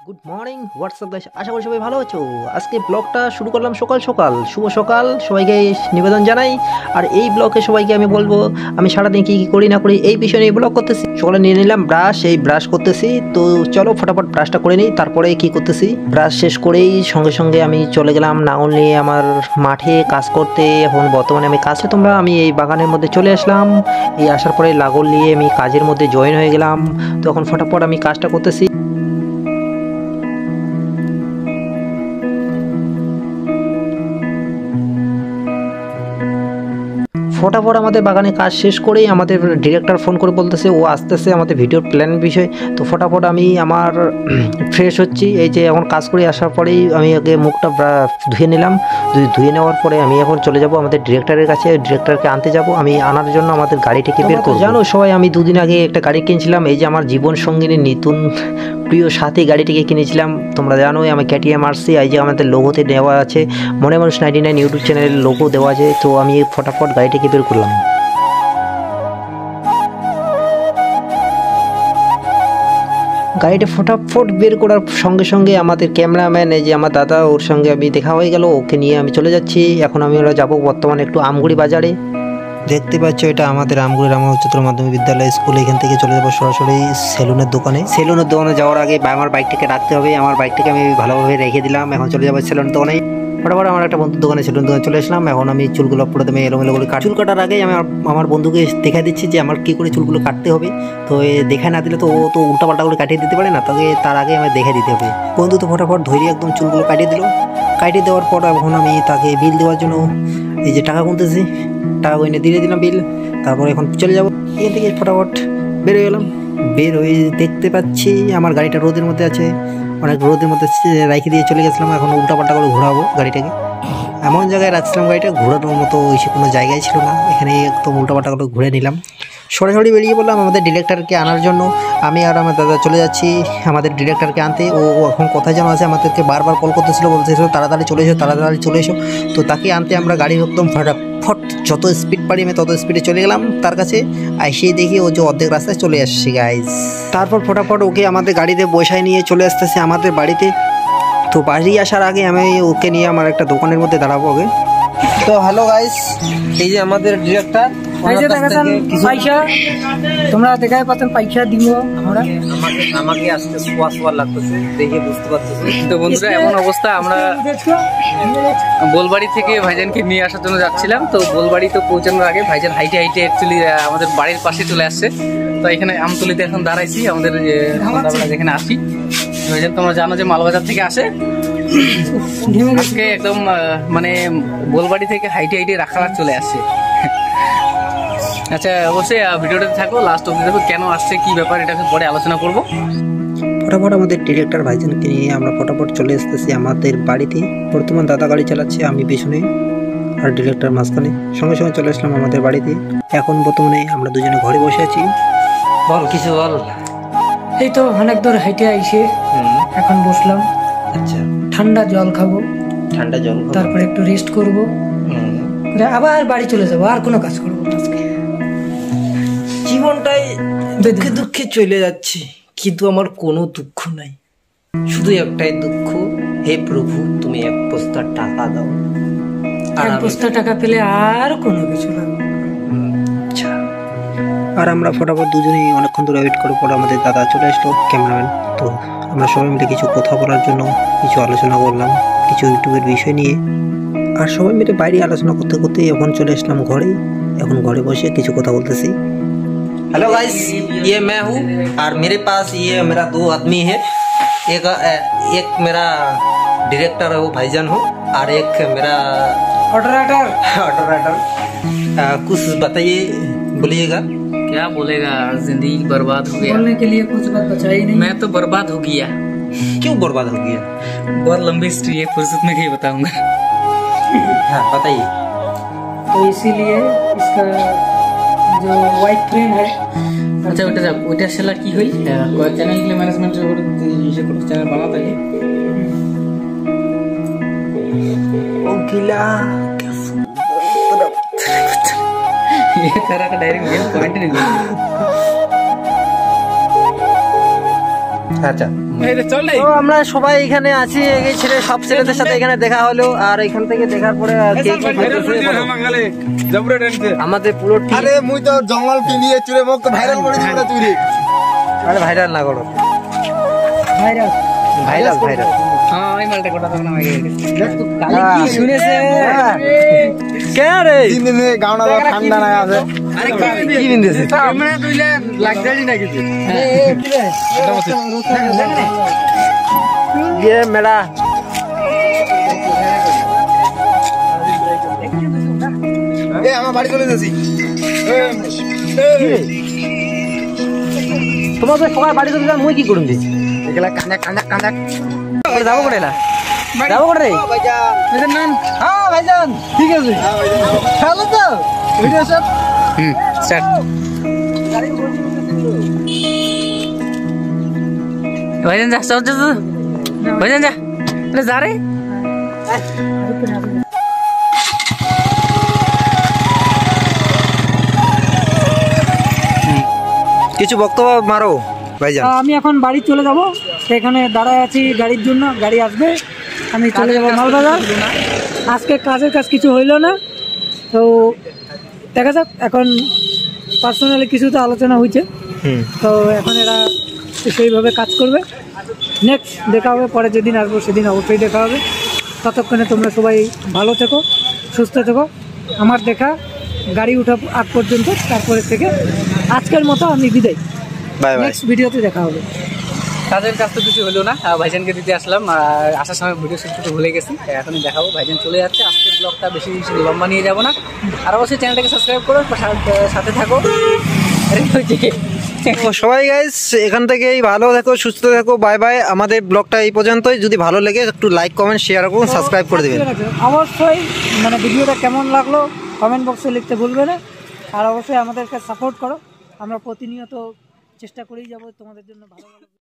Good morning WhatsApp guys, আশা করি সবাই ভালো আছো। আজকে ব্লগটা শুরু করলাম সকাল সকাল। শুভ সকাল সবাইকে নিবেদন জানাই। আর এই ব্লগে সবাইকে আমি বলবো আমি সারাদিন কী কী করি না করি এই বিষয়ে নিয়ে ব্লগ করতেছি। সকালে নিয়ে নিলাম ব্রাশ, এই ব্রাশ করতেছি। তো চলো ফটাফট ব্রাশটা করে নিই, তারপরে কি করতেছি। ব্রাশ শেষ করেই সঙ্গে সঙ্গে আমি চলে গেলাম নাঙল নিয়ে আমার মাঠে কাজ করতে। এখন বর্তমানে আমি কাছে আমি এই বাগানের মধ্যে চলে আসলাম। এই আসার পরে লাঙল নিয়ে আমি কাজের মধ্যে জয়েন হয়ে গেলাম। তো এখন ফটাফট আমি কাজটা করতেছি। ফটাফট আমাদের বাগানে কাজ শেষ করেই আমাদের ডিরেক্টর ফোন করে বলতেছে ও আসতেছে আমাদের ভিডিওর প্ল্যানের বিষয়। তো ফটাফট আমি আমার ফ্রেশ হচ্ছি। এই যে এখন কাজ করে আসার পরেই আমি আগে মুখটা ধুয়ে নিলাম। ধুয়ে নেওয়ার পরে আমি এখন চলে যাব আমাদের ডিরেক্টরের কাছে। ডিরেক্টরকে আনতে যাব, আমি আনার জন্য আমাদের গাড়িটিকে বের করব। জানো সবাই, আমি দুদিন আগে একটা গাড়ি কিনছিলাম। এই যে আমার জীবন সঙ্গিনী নতুন প্রিয় সাথী গাড়িটিকে কিনেছিলাম। তোমরা জানোই আমি কেটিএম আরসি, এই যে আমাদের লোগোতে দেওয়া আছে মনে মানুষ 99 ইউটিউব চ্যানেলের লোগো দেওয়া আছে। তো আমি ফটাফট গাড়িটিকে বের করলাম। গাড়িটা ফটাফট বের করার সঙ্গে সঙ্গে আমাদের ক্যামেরাম্যান, এই যে আমার দাদা, ওর সঙ্গে আমি দেখা হয়ে গেল। ওকে নিয়ে আমি চলে যাচ্ছি। এখন আমি ওরা যাবো বর্তমানে একটু আমগুড়ি বাজারে। দেখতে পাচ্ছ এটা আমাদের আমগুড়ি রামা উচ্চতর মাধ্যমিক বিদ্যালয় স্কুল। এখান থেকে চলে যাবো সরাসরি সেলুনের দোকানে। সেলুনের দোকানে যাওয়ার আগে আমার বাইকটাকে রাখতে হবে। আমার বাইকটাকে আমি ভালোভাবে রেখে দিলাম। এখন চলে যাবো সেলুনের দোকানে। ফটাফট আমার একটা বন্ধুর দোকানে সেলুন দোকানে চলে আসলাম। এখন আমি চুলগুলো প্রথমে এলোমেলো করে চুল কাটার আগে আমি আমার বন্ধুকে দেখা দিচ্ছি যে আমার কী করে চুলগুলো কাটতে হবে। তো দেখা না দিলে তো ও তো উল্টাপাল্টা করে কাটিয়ে দিতে পারে না, তাকে তার আগে আমি দেখে দিতে হবে। বন্ধু তো ফটাফট ধরে একদম চুলগুলো কাটিয়ে দিল। কাটিয়ে দেওয়ার পর এখন আমি তাকে বিল দেওয়ার জন্য এই যে টাকা গুনতেছি, টাকা গুনে দিয়ে দিলাম বিল। তারপর এখন চলে যাবো এখান থেকে। ফটাফট বের হয়ে গেলাম। বের হয়ে দেখতে পাচ্ছি আমার গাড়িটা রোদের মধ্যে আছে। অনেক রোদের মধ্যে রাখি দিয়ে চলে গেছিলাম। এখন উল্টাপাল্টা করে ঘোরাবো গাড়িটাকে। এমন জায়গায় রাখছিলাম গাড়িটা, ঘোরানোর মতো সে কোনো জায়গায় ছিল না। এখানে একদম উল্টাপাল্টা করে ঘুরে নিলাম। সরাসরি বেরিয়ে পড়লাম আমাদের ডিরেক্টরকে আনার জন্য। আমি আর আমার দাদা চলে যাচ্ছি আমাদের ডিরেক্টরকে আনতে। ও এখন কোথায় যেন আছে, আমাদেরকে বারবার কল করতেছিল, বলতেছিল তাড়াতাড়ি চলে এসো, তাড়াতাড়ি চলে এসো। তো তাকে আনতে আমরা গাড়ি একদম ফটাফট যত স্পিড পারি আমি তত স্পিডে চলে গেলাম তার কাছে। এসে দেখি ও যে অর্ধেক রাস্তায় চলে আসছে গাইজ। তারপর ফটাফট ওকে আমাদের গাড়িতে বসায় নিয়ে চলে আসতেছে আমাদের বাড়িতে। তো বাড়ি আসার আগে আমি ওকে নিয়ে আমার একটা দোকানের মধ্যে দাঁড়াবো আগে। তো হ্যালো গাইস, এই যে আমাদের ডিরেক্টর পয়সা তোমরা দেখাই পাচ্ছেন, পয়সা দিব আমরা। আমাকে আজকে সোয়া লাগতেছে দেখে বুঝতে পারতেছি। তো বন্ধুরা এমন অবস্থা, আমরা বোলবাড়ি থেকে ভাইজানকে নিয়ে আসার জন্য যাচ্ছিলাম। তো বোলবাড়ি তো পৌঁছানোর আগে ভাইজান হাইটে হাইটে অ্যাকচুয়ালি আমাদের বাড়ির পাশে চলে আসছে। তো এখানে আমতলিতে এখন দাঁড়াইছি আমাদের সন্ধ্যাবেলা যেখানে আসি। ভাইজান তোমরা জানো যে মালবাজার থেকে আসে। আজকে একদম মানে বোলবাড়ি থেকে হাইটে হাইটে রাখা চলে আসছে। আচ্ছা অবশ্যই ভিডিওটাতে থাকো, লাস্ট অবধি দেখো কেন আসছে, কি ব্যাপার, এটাকে পরে আলোচনা করব। ফটাফট আমাদের ডিরেক্টর ভাইজানকে নিয়ে আমরা ফটাফট চলে আসতেছি আমাদের বাড়িতে। বর্তমান দাদা গাড়ি চালাচ্ছে, আমি পেছনে আর ডিরেক্টর মাঝখানে। সঙ্গে সঙ্গে চলে আসলাম আমাদের বাড়িতে। এখন বর্তমানে আমরা দুজনে ঘরে বসে আছি। বল কিছু বল। এই তো অনেক দূর হেঁটে আইসে এখন বসলাম। আচ্ছা, ঠান্ডা জল খাবো, ঠান্ডা জল, তারপরে একটু রেস্ট করবো, আবার বাড়ি চলে যাবো, আর কোনো কাজ করবো না আজকে। জীবনটাই দুঃখে দুঃখে চলে যাচ্ছে, কিন্তু আমার কোনো দুঃখ নাই, শুধু একটাই দুঃখ, হে প্রভু তুমি এক বস্তা টাকা দাও। এক বস্তা টাকা পেলে আর কোনো কিছু লাগবে। আচ্ছা, আর আমরা ফটাফট দুজনেই অনেকক্ষণ ধরে ওয়েট করে পরে আমাদের দাদা চলে আসলো, ক্যামেরাম্যান। তো আমরা সবাই মিলে কিছু কথা বলার জন্য কিছু আলোচনা করলাম কিছু ইউটিউবের বিষয় নিয়ে। আর সবাই মিলে বাইরে আলোচনা করতে করতে এখন চলে আসলাম ঘরে। এখন ঘরে বসে কিছু কথা বলতেছি। हेलो गाइस, ये मैं हूँ और मेरे पास ये मेरा दो आदमी है। एक मेरा डायरेक्टर है वो भाईजान हो, और एक मेरा ऑटोरेटर। कुछ बताइए, बोलिएगा। क्या बोलेगा, जिंदगी बर्बाद हो गया। बोलने के लिए कुछ बात बचा ही नहीं। मैं तो बर्बाद हो गया। क्यों बर्बाद हो गया? बहुत लंबी हिस्ट्री है, फुर्सत में नहीं बताऊंगा। हाँ बताइए। तो इसीलिए इसका जो वाइट फ्रेंड है, अच्छा ওটা সেলা কি হই চ্যানেল के लिए मैनेजमेंट जो ये कुछ चैनल बनाता है ओ गिला ये तरह का डायरेक्ट मेन पॉइंट नहीं। আচ্ছা তো আমরা সবাই এখানে আছি, এই ছেলে সব ছেলেদের সাথে এখানে দেখা হলো, আর এখান থেকে দেখার পরে কে কি করতেছে আমাদের পুরো team- আরে মুই তো জঙ্গল কিনিয়ে চুরে মুখ ভাইরাল করে দিবি তুই রে। আরে ভাইরাল না করো, ভাইরাল ভাইরাল ভাইরাল হ্যাঁ ওই মালটা কোটা তখন আমাকে শুনেছে কে রে তিন দিনে গাওনা ঠান্ডা না আছে। আরে কি বিন্দেছে ক্যামেরা তুইলে লাক্সারি না কিছু ये मेरा এ আমার বাড়ি চলে যাচ্ছি। তোমাদের সবাই বাড়ি চলে যান, মুই কি করুন এগুলা কাঁদা কাঁদা কাঁদা। যাবো করে না যাবো করে রে এদের নাম হ্যাঁ ভাইজান ঠিক আছে ভালো তো ভিডিও সব স্টার্ট ভাইজান যা চল চল ভাইজান যা আরে যা রে কিছু বক্তব্য মারো ভাইজান। আমি এখন বাড়ি চলে যাব, সেখানে দাঁড়ায় আছি গাড়ির জন্য, গাড়ি আসবে, আমি চলে যাব মালবাজার। আজকে কাজের কাজ কিছু হইল না, তো দেখা যাক, এখন পার্সোনালি কিছু তো আলোচনা হয়েছে, তো এখন এরা সেইভাবে কাজ করবে। নেক্সট দেখা হবে, পরে যেদিন আসবো সেদিন অবশ্যই দেখা হবে। ততক্ষণে তোমরা সবাই ভালো থেকো, সুস্থ থেকো। আমার দেখা গাড়ি ওঠা আগ পর্যন্ত, তারপরে থেকে আজকের মতো আমি বিদায়। Bye bye. নেক্সট ভিডিওতে দেখা হবে। কাজের কাজ তো কিছু হলো না, ভাইজানকে দিতে আসলাম, আর আসার সময় ভিডিও শুট করতে ভুলে গেছি, এখনই দেখাবো। ভাইজান চলে যাচ্ছে, আজকের ব্লগটা বেশি লম্বা নিয়ে যাবো না, আর অবশ্যই চ্যানেলটাকে সাবস্ক্রাইব করো, সাথে থাকো। তো সবাই গাইস এখান থেকেই ভালো থেকো, সুস্থ থেকো, বাই বাই। আমাদের ব্লগটা এই পর্যন্তই, যদি ভালো লেগে একটু লাইক কমেন্ট শেয়ার করুন, সাবস্ক্রাইব করে দেবেন। অবশ্যই মানে ভিডিওটা কেমন লাগলো কমেন্ট বক্সে লিখতে ভুলবে না, আর অবশ্যই আমাদেরকে সাপোর্ট করো। আমরা প্রতিনিয়ত চেষ্টা করেই যাব তোমাদের জন্য ভালো ভালো